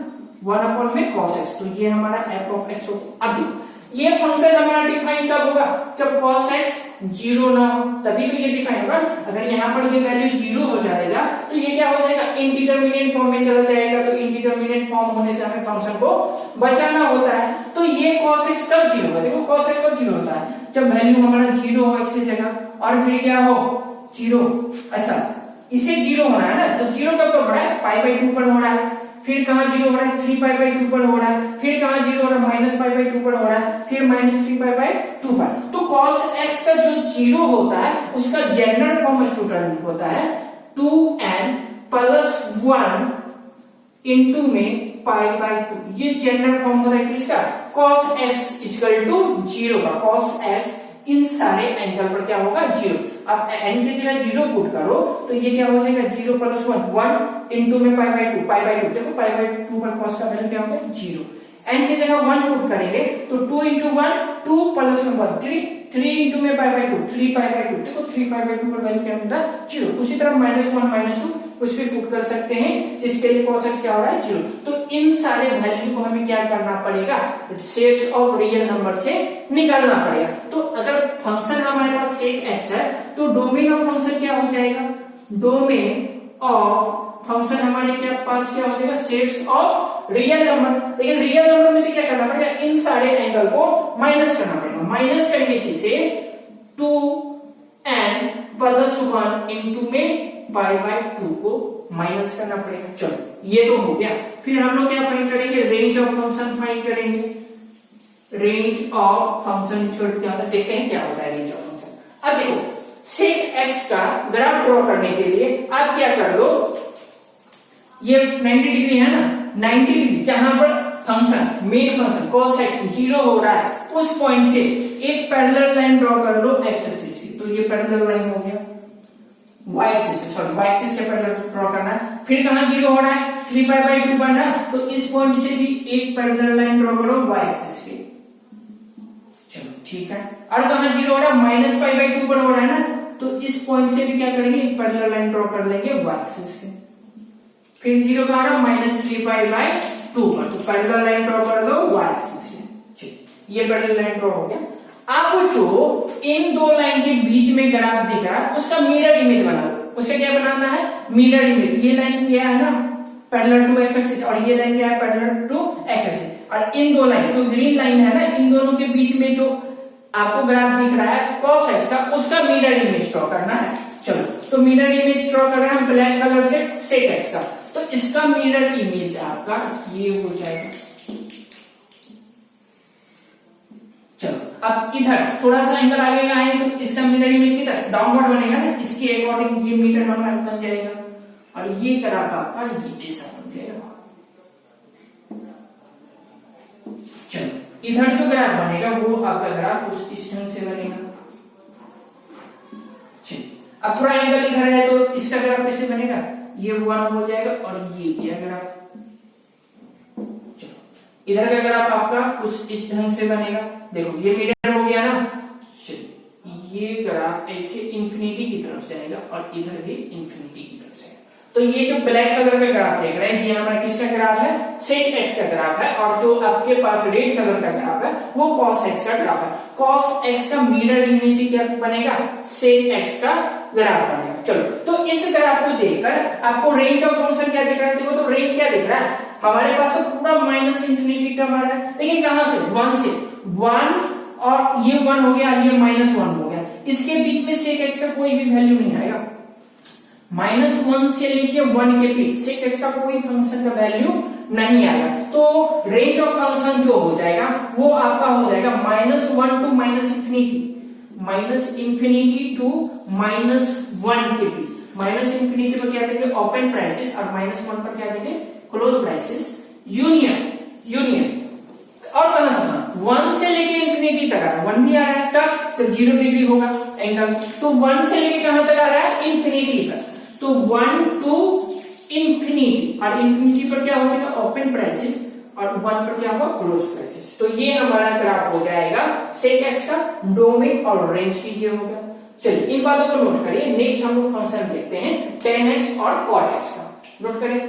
Speaker 1: 1 में cos x, तो ये हमारा f of x होगा। अब देखो ये फंक्शन हमारा डिफाइन कब होगा, जब cos x 0 ना हो, तभी तो ये डिफाइन होगा। अगर यहाँ पर ये वैल्यू 0 हो जाएगा तो ये क्या हो जाएगा, इनडिटरमिनेट फॉर्म में चला जाएगा। तो इनडिटरमिनेट फॉर्म होने से हमें फंक्शन को बचाना होता है। तो ये cos x कब 0 होगा, देखो cos x कब 0 होता है, जब वैल्यू हमारा 0 हो x की जगह, और फिर क्या हो 0, अच्छा इसे 0 होना है ना, तो 0 कब हो रहा है, π/2 पर हो रहा है, फिर कहां 0 हो रहा है, 3π/2 पर हो रहा है, फिर कहां 0 हो रहा है, -π/2 पर हो रहा है, फिर -3π/2 पर। तो cos x का जो 0 होता है उसका जनरल फॉर्म स्टूडेंट होता है 2n + 1 इनटू में π/2। ये जनरल फॉर्म होता है किसका, cos x = 0 का। cos x इन सारे एंगल पर क्या होगा, 0। अब n की जगह 0 पुट करो तो ये क्या हो जाएगा, 0 + 1 इनटू में π/2। देखो π/2 पर cos का वैल्यू क्या होगा, 0। n की जगह 1 पुट करेंगे तो 2 × 1 2 + 1 3 इनटू में π/2 3π/2। देखो 3π/2 पर वैल्यू क्या मिलता है, 0। उसी तरह -1 -2 कुछ भी पुट कर सकते हैं जिसके लिए cos x क्या हो रहा है, 0। तो इन सारे वैल्यू को हमें क्या करना पड़ेगा, सेट्स ऑफ रियल नंबर से निकालना पड़ेगा। तो अगर फंक्शन हमारे पास sec x है तो डोमेन ऑफ फंक्शन क्या हो जाएगा, डोमेन ऑफ फंक्शन हमारे क्या पास क्या हो जाएगा, सेट्स ऑफ रियल नंबर। लेकिन रियल नंबर में से क्या करना पड़ेगा, इन सारे एंगल को माइनस करना पड़ेगा। माइनस करेंगे किसे, 2n + 1 इनटू में π/2 को माइनस करना पड़ेगा। चलो ये तो हो गया। फिर हम लोग क्या फाइंड करेंगे, रेंज ऑफ फंक्शन फाइंड करेंगे। रेंज ऑफ फंक्शन क्या होता है, देखते हैं क्या होता है रेंज ऑफ फंक्शन। अब देखो sec x का ग्राफ ड्रॉ करने के लिए आप क्या कर लो, ये 90 डिग्री है ना, 90 डिग्री जहां पर function main function cos x 0 हो रहा है उस पॉइंट से एक पैरेलल लाइन ड्रॉ कर लो x एक्सिस की। तो ये पैरेलल लाइन हो गया, y axis sorry y axis से पैरेलल ड्रॉ करना है। फिर कहां 0 हो रहा है, 3π/2 पर ना, तो इस पॉइंट से भी एक पैरेलल लाइन ड्रॉ करो y एक्सिस की। चलो ठीक है। और कहां 0 हो रहा है, -π/2 पर हो रहा है ना, तो इस पॉइंट से भी क्या करेंगे, एक पैरेलल लाइन ड्रॉ कर लेंगे y एक्सिस की। फिर 0 कहां रहा, -3π/2 पर, तो पैरेलल लाइन ड्रॉ कर दो y एक्सिस की। ये पैरेलल लाइन ड्रॉ हो गया। अब जो इन दो लाइन के बीच में ग्राफ दिख रहा है उसका मिरर इमेज बना लो। उसका क्या बनाना है, मिरर इमेज। ये लाइन क्या है ना, पैरेलल टू x एक्सिस, और ये लाइन क्या है, पैरेलल टू x एक्सिस। और इन दो लाइन जो ग्रीन लाइन है ना, इन दोनों के बीच में जो आपको ग्राफ दिख रहा है cos x का, उसका मिरर इमेज ड्रॉ करना है। चलो तो मिरर इमेज ड्रॉ कर रहे हैं हम ब्लैक कलर से sec x का, तो इसका मिरर इमेज आपका ये हो जाएगा। चलो अब इधर थोड़ा सा एंगल आगे आए तो इसका मिरर इमेज किधर डाउनवर्ड बनेगा ना, इसके अकॉर्डिंग ये मिरर हमारा बन जाएगा और ये ग्राफ आपका ये ऐसा बन जाएगा। चलो इधर जो ग्राफ बनेगा वो आपका ग्राफ उस इस ढंग से बनेगा। अब थोड़ा एंगल इधर है तो इसका ग्राफ कैसे बनेगा, ये 1 हो जाएगा और ये क्या ग्राफ, चलो इधर का ग्राफ आपका उस इस ढंग से बनेगा। देखो ये मिरर हो गया ना, ये ग्राफ ऐसे इंफिनिटी की तरफ जाएगा और इधर भी इंफिनिटी की तरफ जाएगा। तो ये जो ब्लैक कलर का ग्राफ देख रहे हैं ये हमारा किसका ग्राफ है, sec x का ग्राफ है, और जो आपके पास रेड कलर का ग्राफ है वो cos x का ग्राफ है। cos x का मिरर इमेज क्या बनेगा, sec x का ग्राफ बनेगा। चलो तो इस ग्राफ को देखकर आपको रेंज ऑफ फंक्शन क्या दिख रहा है, देखो तो रेंज क्या दिख रहा है, हमारे पास तो पूरा माइनस इंफिनिटी टर्म आ रहा है, लेकिन कहां से 1 से 1 और ये 1 हो गया और ये -1 हो गया, इसके बीच में sec x का कोई भी वैल्यू नहीं आएगा। -1 से लेके 1 के बीच sec x का कोई फंक्शन का वैल्यू नहीं आएगा। तो रेंज ऑफ फंक्शन जो हो जाएगा वो आपका हो जाएगा -1 टू -इंफिनिटी टू -1 के बीच। -इंफिनिटी पर क्या देंगे ओपन ब्रैकेट और -1 पर क्या देंगे क्लोज ब्रैकेट, यूनियन और कहां से 1 से लेके इंफिनिटी तक आ रहा है, 1 भी आ रहा है तब जब 0 डिग्री होगा एंगल, तो 1 से लेके कहां तक आ रहा है इंफिनिटी तक, तो 1 टू इंफिनिटी, और इंफिनिटी पर क्या हो जाएगा ओपन ब्रैकेट और 1 पर क्या होगा क्लोज ब्रैकेट। तो ये हमारा ग्राफ हो जाएगा sec x का, डोमेन और रेंज भी ये होगा। चलिए इन बातों को नोट करिए। नेक्स्ट हम लोग फंक्शन देखते हैं tan x और cot x का, नोट करें।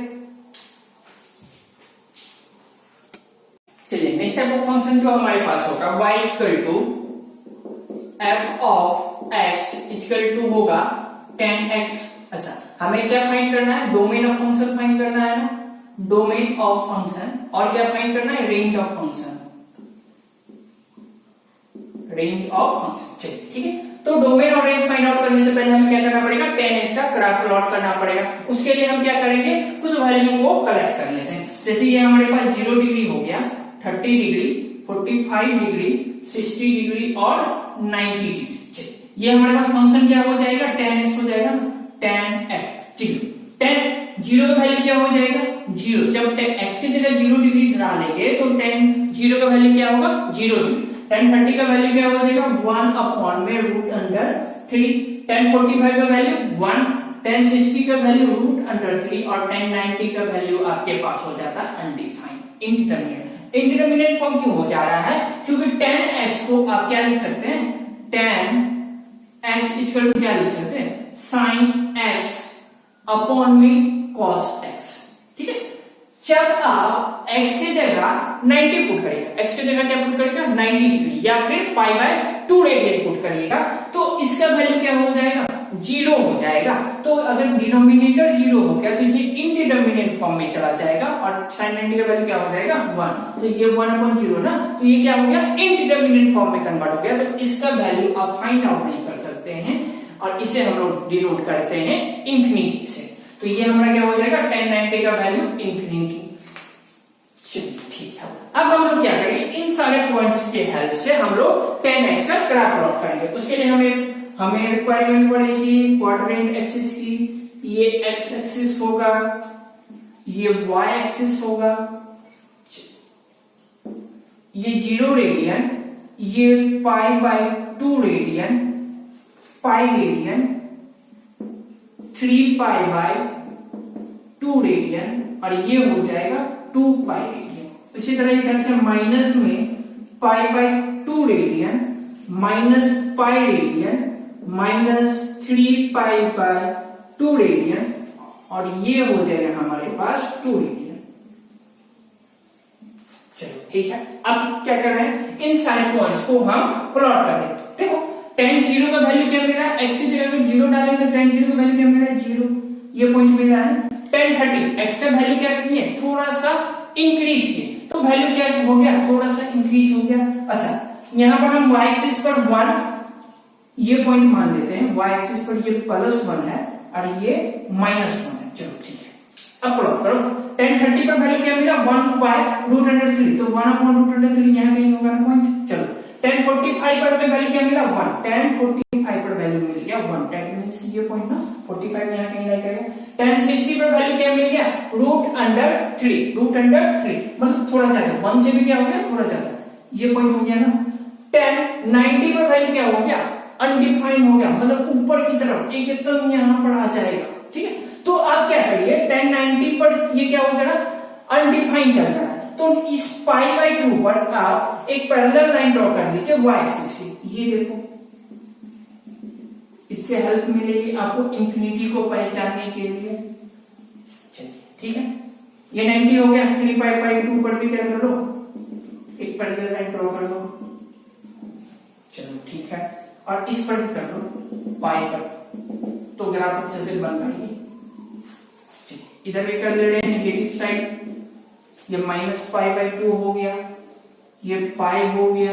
Speaker 1: चलिए नेक्स्ट टाइप ऑफ फंक्शन जो हमारे पास होगा y equal to f of x equal to होगा tan x। अच्छा हमें क्या फाइंड करना है, डोमेन ऑफ फंक्शन फाइंड करना है ना, डोमेन ऑफ फंक्शन, और क्या फाइंड करना है range of function, range of function. चलिए ठीक है, तो डोमेन और रेंज फाइंड आउट करने से पहले हमें क्या करना पड़ेगा, tan x का ग्राफ प्लॉट करना पड़ेगा। उसके लिए हम क्या करेंगे, कुछ वैल्यू को कलेक्ट कर लेते हैं। जैसे ये हमारे पास 0 डिग्री हो गया, 30 डिग्री, 45 डिग्री, 60 डिग्री और 90 डिग्री। ये हमारे पास फंक्शन क्या हो जाएगा, tan x हो जाएगा ना, tan x 0। tan 0 का वैल्यू क्या हो जाएगा 0, जब x की जगह 0 डिग्री डालेंगे तो tan 0 का वैल्यू क्या होगा 0 डिग्री। tan 30 का वैल्यू क्या हो जाएगा 1 अपॉन में √3। tan 45 का वैल्यू 1, tan 60 का वैल्यू √3 और tan 90 का वैल्यू आपके पास हो जाता है अनडिफाइंड, इंडिटरमिनेट। इंडिटरमिनेट फॉर्म क्यों हो जा रहा है, क्योंकि tan x को आप क्या लिख सकते हैं, tan x इक्वल टू क्या लिख सकते हैं sin x अपॉन में cos x। ठीक है, जब आप x की जगह 90 पुट करिएगा, x की जगह क्या पुट करिएगा 90 डिग्री या फिर π/2 रेडियन पुट करिएगा, तो इसका वैल्यू क्या हो जाएगा 0 हो जाएगा। तो अगर डिनोमिनेटर 0 हो गया तो ये इनडिटरमिनेट फॉर्म में चला जाएगा और sin 90 का वैल्यू क्या हो जाएगा 1, तो ये 1/0 ना, तो ये क्या हो गया इनडिटरमिनेट फॉर्म में कन्वर्ट हो गया। तो इसका वैल्यू आप फाइंड आउट नहीं कर सकते हैं और इसे हम लोग डिनोट करते हैं इंफिनिटी से। तो ये हमारा क्या हो जाएगा tan 90 का वैल्यू इंफिनिटी। ठीक है, अब हम लोग क्या करेंगे, इन सारे पॉइंट्स के हेल्प से हम लोग tan x का ग्राफ प्लॉट करेंगे। उसके लिए हमें रिक्वायरमेंट पड़ेगी क्वाड्रेंट एक्सिस की। ये x एक्सिस होगा, ये y एक्सिस होगा, ये 0 रेडियन, ये π/2 रेडियन, π रेडियन, 3π/2 रेडियन और ये हो जाएगा 2π रेडियन। इसी तरह इधर से माइनस में π/2 रेडियन, -π रेडियन, -3π/2 रेडियन और ये हो जाएगा हमारे पास 2 रेडियन। चलो ठीक है, अब क्या कर रहे हैं, इन सारे पॉइंट्स को हम प्लॉट कर दें। देखो tan 0 का वैल्यू क्या मिल रहा है, x की जगह अगर 0 डालेंगे तो tan 0 का वैल्यू क्या मिल रहा है 0, ये पॉइंट मिल रहा है। tan 30 x का वैल्यू क्या किए थोड़ा सा इंक्रीज किए, तो वैल्यू क्या हो गया थोड़ा सा इंक्रीज हो गया। अच्छा यहां पर हम y एक्सिस पर 1 ये पॉइंट मान लेते हैं, y एक्सिस पर ये +1 है और ये -1 है। चलो ठीक है, अब प्लॉट करो। tan 30 पर वैल्यू क्या मिला 1/√3, तो 1/√3 यहां कहीं होगा ना पॉइंट। चलो tan 45 पर हमें वैल्यू क्या मिला 1, tan 45 पर वैल्यू मिल गया 1, tan मींस ये पॉइंट ना 45 यहां कहीं लाई करेगा। tan 60 पर वैल्यू क्या मिल गया √3 मतलब थोड़ा ज्यादा, 1 से भी क्या हो गया थोड़ा ज्यादा, ये पॉइंट हो गया ना। tan 90 पर वैल्यू क्या हो गया अनडिफाइन हो गया, मतलब ऊपर की तरफ एक एकदम यहां पर आ जाएगा। ठीक है, तो आप क्या करिए tan 90 पर ये क्या हो जाएगा अनडिफाइन चल रहा है, तो इस π/2 पर आप एक पैरेलल लाइन ड्रॉ कर लीजिए y एक्सिस की। ये देखो, इससे हेल्प मिलेगी आपको इंफिनिटी को पहचानने के लिए। चलिए ठीक है, ये 90 हो गया, 3π/2 पर भी क्या कर लो एक पैरेलल लाइन ड्रॉ कर लो। चलो ठीक है, और इस पर भी कर लो पाई पर, तो ग्राफ अच्छे से बन पाएगी। इधर भी कर ले रहे हैं नेगेटिव साइड, ये -π/2 हो गया, ये पाई हो गया,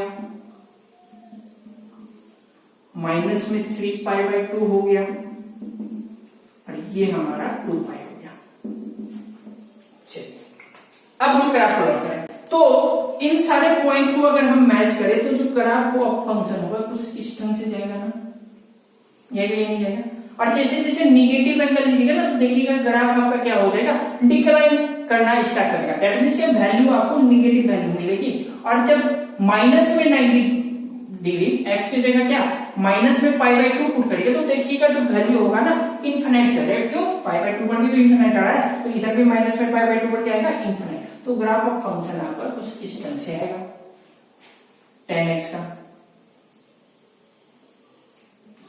Speaker 1: माइनस में 3π/2 हो गया और ये हमारा 2π हो गया। चलिए अब हम ग्राफ प्लॉट करें, तो इन सारे पॉइंट को अगर हम मैच करें तो जो ग्राफ को फंक्शन होगा कुछ इस ढंग से जाएगा ना, ये नहीं जाएगा। और जैसे जैसे निगेटिव एंगल लीजिएगा ना तो देखिएगा ग्राफ आपका क्या हो जाएगा डिक्लाइन करना स्टार्ट करेगा, दैट मींस के वैल्यू आपको निगेटिव वैल्यू मिलेगी। और जब माइनस में 90 डिग्री x की जगह क्या माइनस में π/2 पुट करेंगे तो देखिएगा जो वैल्यू होगा ना इनफिनिट चलेगा, क्यों π/2 पर भी तो इनफिनिट आ रहा है, तो इधर भी माइनस में π/2 पर क्या आएगा इनफिनिट। तो ग्राफ ऑफ फंक्शन आपका कुछ इस ढंग से आएगा tan x का।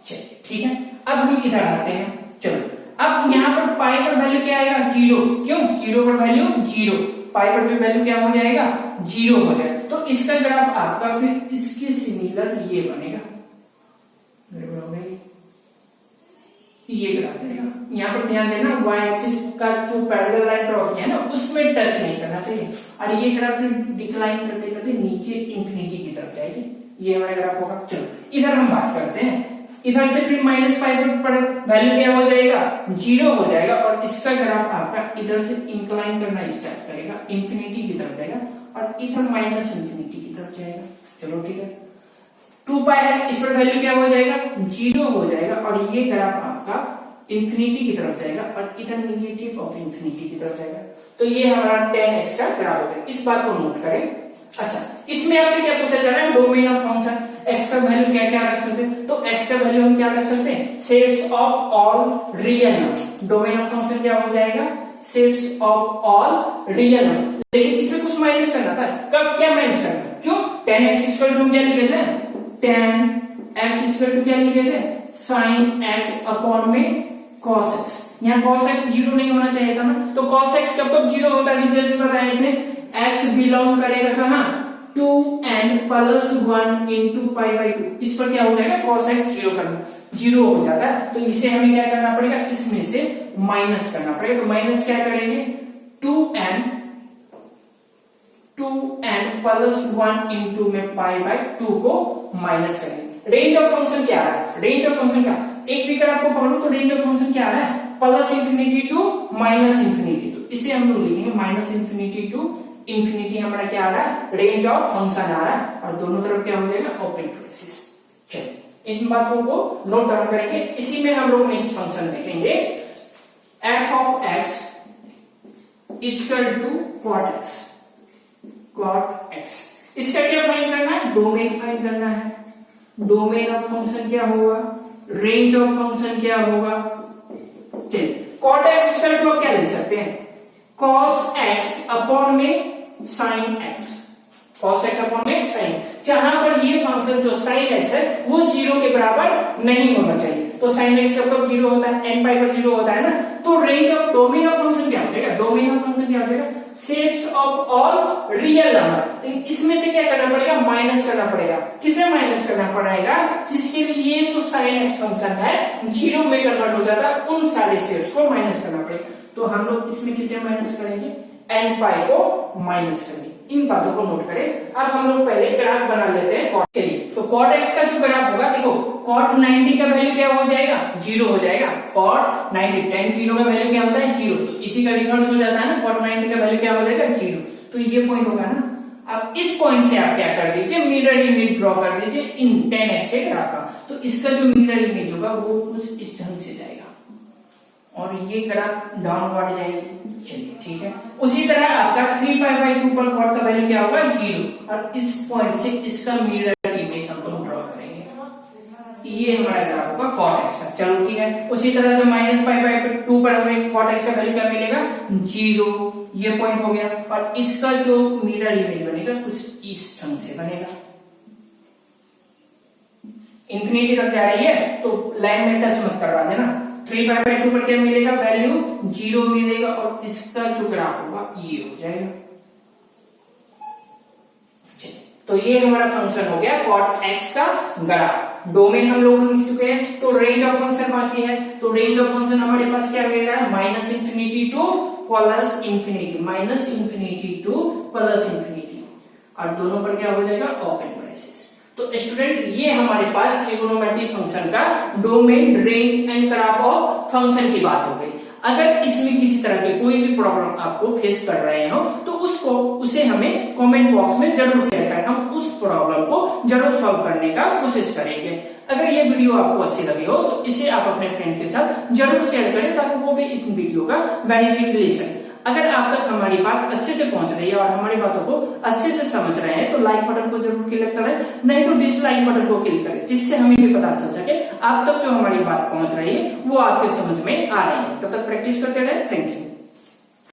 Speaker 1: चलिए ठीक है, अब हम इधर आते हैं। चलो अब यहाँ पर पाई पर वैल्यू क्या आएगा 0, क्यों 0 पर वैल्यू 0, पाई पर भी वैल्यू क्या हो जाएगा 0 हो जाएगा। तो इसका ग्राफ आपका फिर इसके सिमिलर ये बनेगा, ये ग्राफ बनेगा। यहाँ पर ध्यान देना y एक्सिस का जो पैरेलल लाइन ड्रॉ किया है ना उसमें टच नहीं करना चाहिए, और ये ग्राफ फिर डिक्लाइन करते करते नीचे इंफिनिटी की तरफ जाएगी, ये हमारा ग्राफ होगा। चलो इधर हम बात करते हैं, इधर से फिर -π पर वैल्यू क्या हो जाएगा 0 हो जाएगा, और इसका ग्राफ आपका इधर से इंक्लाइन करना स्टार्ट करेगा, इंफिनिटी की तरफ जाएगा, और इधर माइनस इंफिनिटी की तरफ जाएगा। चलो ठीक है, 2π है, इस पर वैल्यू क्या हो जाएगा 0 हो जाएगा, और ये ग्राफ आपका इंफिनिटी की तरफ जाएगा, और इधर निगेटिव ऑफ इंफिनिटी की तरफ जाएगा। तो ये हमारा tan x का ग्राफ हो गया, इस बात को नोट करें। अच्छा, इसमें आपसे क्या पूछा जा रहा है डोमेन ऑफ फंक्शन, x का वैल्यू क्या क्या रख सकते हैं, तो x का वैल्यू हम क्या रख सकते हैं sets of all real number. Domain of function क्या हो जाएगा sets of all real number. लेकिन इसमें कुछ माइनस करना था, कब क्या माइनस करना, क्यों tan x हम क्या लिखे थे tan x क्या लिखे थे sin x अपॉन में cos x। यहाँ cos x 0 नहीं होना चाहिए था ना, तो cos x कब 0 होता है जैसे बताए थे, x बिलोंग करेगा कहां 2n + 1 × π/2, इस पर क्या हो जाएगा cos x 0 हो जाता है। तो इसे हमें क्या करना पड़ेगा इसमें से माइनस करना पड़ेगा, तो माइनस क्या करेंगे 2n + 1 × में π/2 को माइनस करेंगे। रेंज ऑफ फंक्शन क्या आ रहा है, रेंज ऑफ फंक्शन का एक फिगर आपको पकड़ो तो रेंज ऑफ फंक्शन क्या आ रहा है +∞ टू -∞, तो इसे हम लोग लिखेंगे -∞ टू इंफिनिटी हमारा क्या आ रहा है रेंज ऑफ फंक्शन आ रहा है, और दोनों तरफ क्या हो जाएगा ओपन ब्रेसेस। चलिए इन बातों को नोट डाउन करेंगे। इसी में हम लोग नेक्स्ट फंक्शन देखेंगे f of x = cot x। इसका क्या फाइंड करना है डोमेन फाइंड करना है। डोमेन ऑफ फंक्शन क्या होगा, रेंज ऑफ फंक्शन क्या होगा। चलिए cot x आप क्या लिख सकते हैं cos x अपॉन में sin x, cos x upon में sin, जहां पर ये फंक्शन जो sin x है वो 0 के बराबर नहीं होना चाहिए। तो sin x कब 0 होता है n π पर 0 होता है ना, तो range of domain of function क्या हो जाएगा, डोमेन ऑफ फंक्शन क्या हो जाएगा sets of all real number. इसमें से क्या करना पड़ेगा माइनस करना पड़ेगा, किसे माइनस करना पड़ेगा जिसके लिए ये जो sin x फंक्शन है 0 में कन्वर्ट हो जाता है, उन सारे सेट्स को माइनस करना पड़ेगा। तो हम लोग इसमें किसे माइनस करेंगे n π को माइनस करेंगे। इन बातों को नोट करें। अब हम लोग पहले ग्राफ बना लेते हैं कॉट। चलिए, तो कॉट एक्स का जो ग्राफ होगा, देखो कॉट 90 का वैल्यू क्या हो जाएगा, 0 हो जाएगा। कॉट 90 tan 0 का वैल्यू क्या होता है, 0। तो इसी का रिवर्स हो जाता है ना, कॉट 90 का वैल्यू क्या हो जाएगा, 0। तो ये पॉइंट होगा ना। अब इस पॉइंट से आप क्या कर दीजिए, मिरर इमेज ड्रॉ कर दीजिए इन tan x के ग्राफ का। तो इसका जो मिरर इमेज होगा वो कुछ इस ढंग से जाएगा और ये ग्राफ डाउनवर्ड जाएगी। चलिए ठीक है। उसी तरह आपका 3π/2 पर कॉट का वैल्यू क्या होगा, 0। और इस पॉइंट से इसका मिरर इमेज हम लोग ड्रॉ करेंगे। ये हमारा ग्राफ होगा कॉट एक्स का। चलो ठीक है। उसी तरह से -π/2 पर हमें कॉट एक्स का वैल्यू क्या मिलेगा, 0। ये पॉइंट हो गया। और इसका जो मिरर इमेज बनेगा कुछ इस ढंग से बनेगा। इंफिनिटी तक जा रही है तो लाइन में टच मत करवा देना। 3π/2 पर क्या मिलेगा, वैल्यू 0 मिलेगा और इसका जो ग्राफ होगा ये हो जाएगा। तो ये हमारा फंक्शन हो गया कॉट एक्स का ग्राफ। डोमेन हम लोग लिख चुके हैं। तो रेंज ऑफ फंक्शन बाकी है। तो रेंज ऑफ फंक्शन हमारे पास क्या मिल रहा है, -∞ टू +∞, -∞ टू +∞। और दोनों पर क्या हो जाएगा, ओपन ब्रेसेस। तो स्टूडेंट ये हमारे पास ट्रिगोनोमेट्रिक फंक्शन का domain, range and graph of function की बात हो गई। अगर इसमें किसी तरह की कोई भी प्रॉब्लम आपको फेस कर रहे हो तो उसे हमें कमेंट बॉक्स में जरूर शेयर करें। हम उस प्रॉब्लम को जरूर सॉल्व करने का कोशिश करेंगे। अगर ये वीडियो आपको अच्छी लगी हो तो इसे आप अपने फ्रेंड के साथ जरूर शेयर करें ताकि वो भी इस वीडियो का बेनिफिट ले सके। अगर आप तक हमारी बात अच्छे से पहुंच रही है और हमारी बातों को अच्छे से समझ रहे हैं तो लाइक बटन को जरूर क्लिक करें, नहीं तो डिसलाइक बटन को क्लिक करें, जिससे हमें भी पता चल सके आप तक जो हमारी बात पहुंच रही है वो आपके समझ में आ रही है। तब तक प्रैक्टिस करते रहे। Thank you.